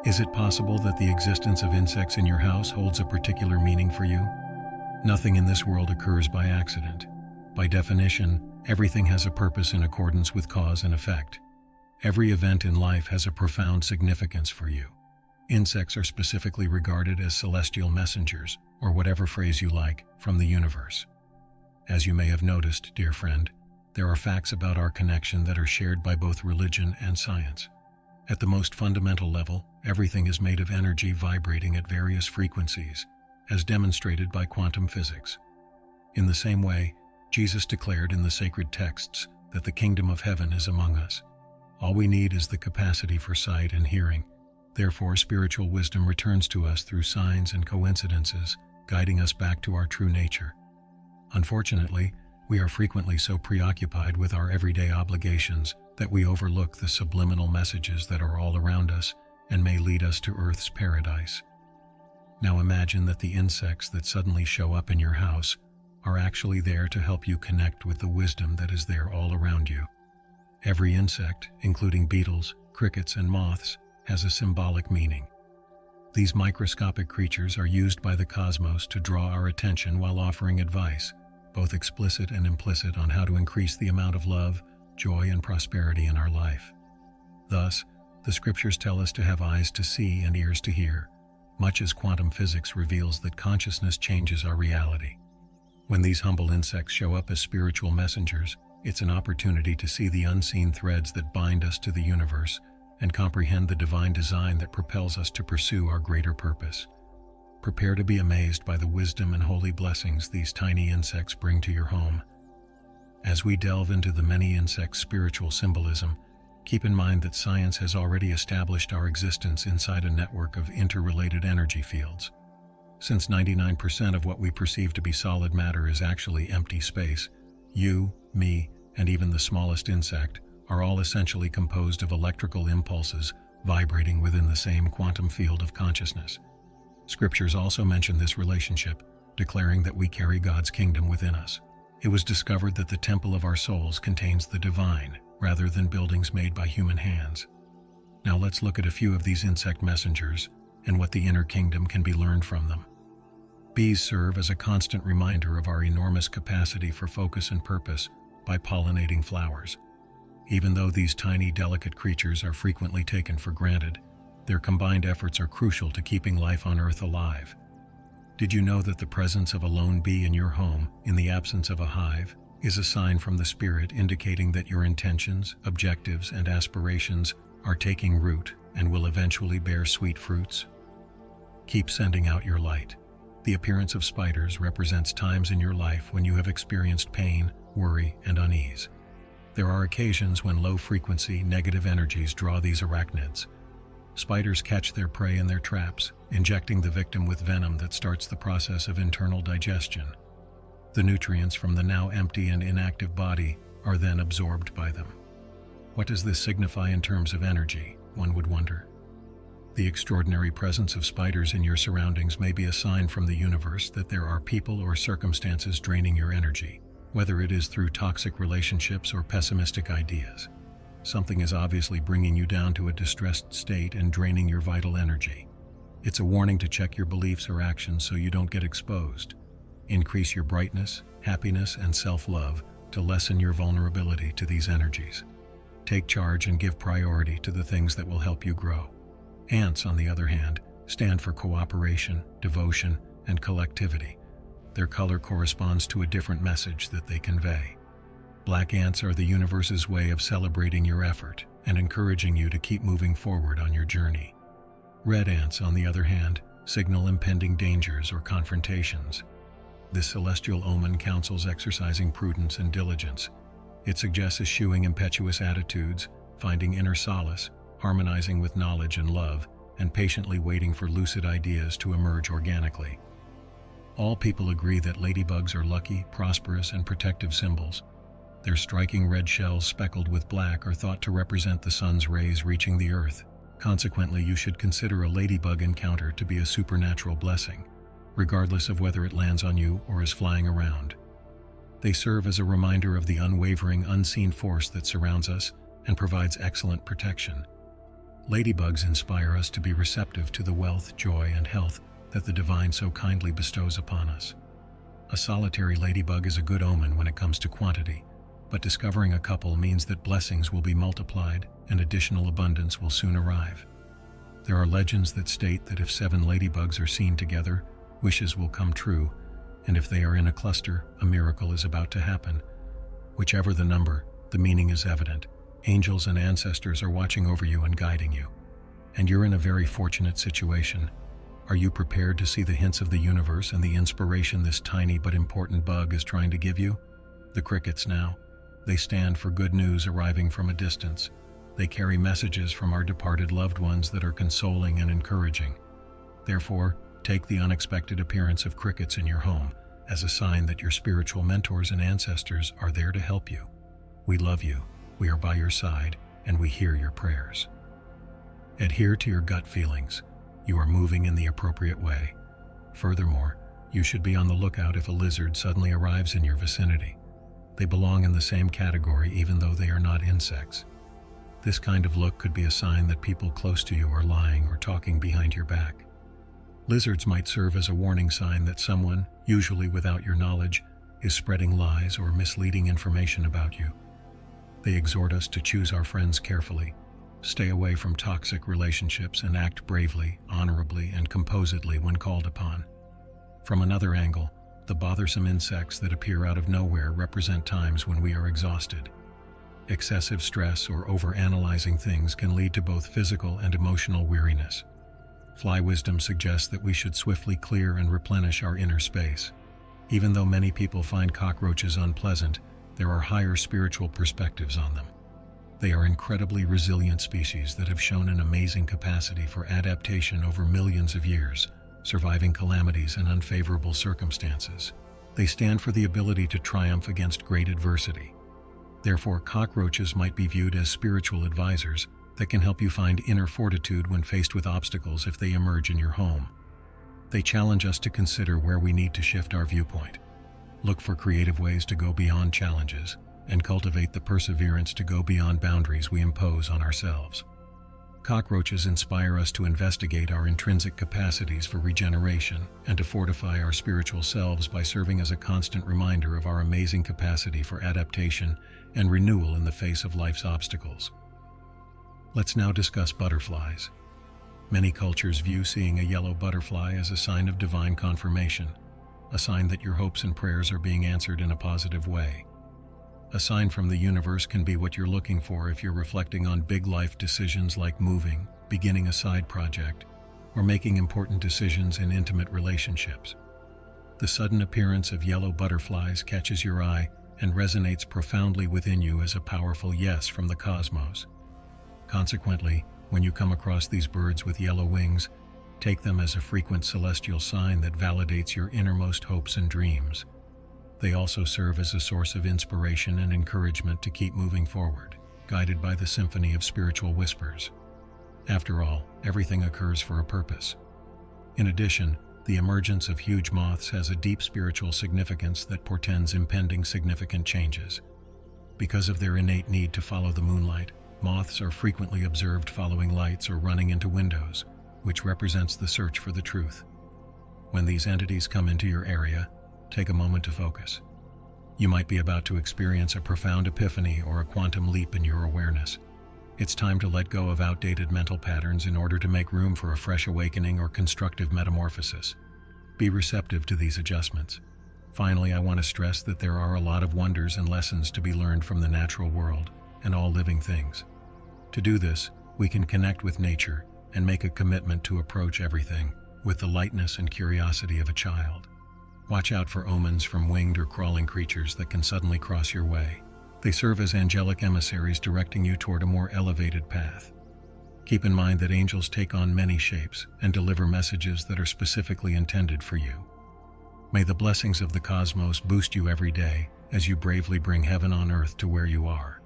Is it possible that the existence of insects in your house holds a particular meaning for you? Nothing in this world occurs by accident. By definition, everything has a purpose in accordance with cause and effect. Every event in life has a profound significance for you. Insects are specifically regarded as celestial messengers, or whatever phrase you like, from the universe. As you may have noticed, dear friend, there are facts about our connection that are shared by both religion and science. At the most fundamental level, everything is made of energy vibrating at various frequencies, as demonstrated by quantum physics. In the same way, Jesus declared in the sacred texts that the kingdom of heaven is among us. All we need is the capacity for sight and hearing. Therefore, spiritual wisdom returns to us through signs and coincidences, guiding us back to our true nature. Unfortunately, we are frequently so preoccupied with our everyday obligations that we overlook the subliminal messages that are all around us and may lead us to Earth's paradise. Now imagine that the insects that suddenly show up in your house are actually there to help you connect with the wisdom that is there all around you. Every insect, including beetles, crickets, and moths, has a symbolic meaning. These microscopic creatures are used by the cosmos to draw our attention while offering advice, both explicit and implicit, on how to increase the amount of love, joy, and prosperity in our life. Thus, the scriptures tell us to have eyes to see and ears to hear, much as quantum physics reveals that consciousness changes our reality. When these humble insects show up as spiritual messengers, it's an opportunity to see the unseen threads that bind us to the universe and comprehend the divine design that propels us to pursue our greater purpose. Prepare to be amazed by the wisdom and holy blessings these tiny insects bring to your home. As we delve into the many insects' spiritual symbolism, keep in mind that science has already established our existence inside a network of interrelated energy fields. Since 99% of what we perceive to be solid matter is actually empty space, you, me, and even the smallest insect are all essentially composed of electrical impulses vibrating within the same quantum field of consciousness. Scriptures also mention this relationship, declaring that we carry God's kingdom within us. It was discovered that the temple of our souls contains the divine, rather than buildings made by human hands. Now let's look at a few of these insect messengers and what the inner kingdom can be learned from them. Bees serve as a constant reminder of our enormous capacity for focus and purpose by pollinating flowers. Even though these tiny, delicate creatures are frequently taken for granted, their combined efforts are crucial to keeping life on Earth alive. Did you know that the presence of a lone bee in your home, in the absence of a hive, is a sign from the spirit indicating that your intentions, objectives, and aspirations are taking root and will eventually bear sweet fruits? Keep sending out your light. The appearance of spiders represents times in your life when you have experienced pain, worry, and unease. There are occasions when low-frequency, negative energies draw these arachnids. Spiders catch their prey in their traps, injecting the victim with venom that starts the process of internal digestion. The nutrients from the now empty and inactive body are then absorbed by them. What does this signify in terms of energy, one would wonder? The extraordinary presence of spiders in your surroundings may be a sign from the universe that there are people or circumstances draining your energy, whether it is through toxic relationships or pessimistic ideas. Something is obviously bringing you down to a distressed state and draining your vital energy. It's a warning to check your beliefs or actions so you don't get exposed. Increase your brightness, happiness, and self-love to lessen your vulnerability to these energies. Take charge and give priority to the things that will help you grow. Ants, on the other hand, stand for cooperation, devotion, and collectivity. Their color corresponds to a different message that they convey. Black ants are the universe's way of celebrating your effort and encouraging you to keep moving forward on your journey. Red ants, on the other hand, signal impending dangers or confrontations. This celestial omen counsels exercising prudence and diligence. It suggests eschewing impetuous attitudes, finding inner solace, harmonizing with knowledge and love, and patiently waiting for lucid ideas to emerge organically. All people agree that ladybugs are lucky, prosperous, and protective symbols. Their striking red shells speckled with black are thought to represent the sun's rays reaching the earth. Consequently, you should consider a ladybug encounter to be a supernatural blessing, regardless of whether it lands on you or is flying around. They serve as a reminder of the unwavering, unseen force that surrounds us and provides excellent protection. Ladybugs inspire us to be receptive to the wealth, joy, and health that the divine so kindly bestows upon us. A solitary ladybug is a good omen when it comes to quantity, but discovering a couple means that blessings will be multiplied and additional abundance will soon arrive. There are legends that state that if 7 ladybugs are seen together, wishes will come true, and if they are in a cluster, a miracle is about to happen. Whichever the number, the meaning is evident. Angels and ancestors are watching over you and guiding you. And you're in a very fortunate situation. Are you prepared to see the hints of the universe and the inspiration this tiny but important bug is trying to give you? The crickets now. They stand for good news arriving from a distance. They carry messages from our departed loved ones that are consoling and encouraging. Therefore, take the unexpected appearance of crickets in your home as a sign that your spiritual mentors and ancestors are there to help you. We love you, we are by your side, and we hear your prayers. Adhere to your gut feelings. You are moving in the appropriate way. Furthermore, you should be on the lookout if a lizard suddenly arrives in your vicinity. They belong in the same category even though they are not insects. This kind of look could be a sign that people close to you are lying or talking behind your back. Lizards might serve as a warning sign that someone, usually without your knowledge, is spreading lies or misleading information about you. They exhort us to choose our friends carefully, stay away from toxic relationships, and act bravely, honorably, and composedly when called upon. From another angle, the bothersome insects that appear out of nowhere represent times when we are exhausted. Excessive stress or overanalyzing things can lead to both physical and emotional weariness. Fly wisdom suggests that we should swiftly clear and replenish our inner space. Even though many people find cockroaches unpleasant, there are higher spiritual perspectives on them. They are incredibly resilient species that have shown an amazing capacity for adaptation over millions of years, surviving calamities and unfavorable circumstances. They stand for the ability to triumph against great adversity. Therefore, cockroaches might be viewed as spiritual advisors that can help you find inner fortitude when faced with obstacles if they emerge in your home. They challenge us to consider where we need to shift our viewpoint, look for creative ways to go beyond challenges, and cultivate the perseverance to go beyond boundaries we impose on ourselves. Cockroaches inspire us to investigate our intrinsic capacities for regeneration and to fortify our spiritual selves by serving as a constant reminder of our amazing capacity for adaptation and renewal in the face of life's obstacles. Let's now discuss butterflies. Many cultures view seeing a yellow butterfly as a sign of divine confirmation, a sign that your hopes and prayers are being answered in a positive way. A sign from the universe can be what you're looking for if you're reflecting on big life decisions like moving, beginning a side project, or making important decisions in intimate relationships. The sudden appearance of yellow butterflies catches your eye and resonates profoundly within you as a powerful yes from the cosmos. Consequently, when you come across these birds with yellow wings, take them as a frequent celestial sign that validates your innermost hopes and dreams. They also serve as a source of inspiration and encouragement to keep moving forward, guided by the symphony of spiritual whispers. After all, everything occurs for a purpose. In addition, the emergence of huge moths has a deep spiritual significance that portends impending significant changes. Because of their innate need to follow the moonlight, moths are frequently observed following lights or running into windows, which represents the search for the truth. When these entities come into your area, take a moment to focus. You might be about to experience a profound epiphany or a quantum leap in your awareness. It's time to let go of outdated mental patterns in order to make room for a fresh awakening or constructive metamorphosis. Be receptive to these adjustments. Finally, I want to stress that there are a lot of wonders and lessons to be learned from the natural world and all living things. To do this, we can connect with nature and make a commitment to approach everything with the lightness and curiosity of a child. Watch out for omens from winged or crawling creatures that can suddenly cross your way. They serve as angelic emissaries directing you toward a more elevated path. Keep in mind that angels take on many shapes and deliver messages that are specifically intended for you. May the blessings of the cosmos boost you every day as you bravely bring heaven on earth to where you are.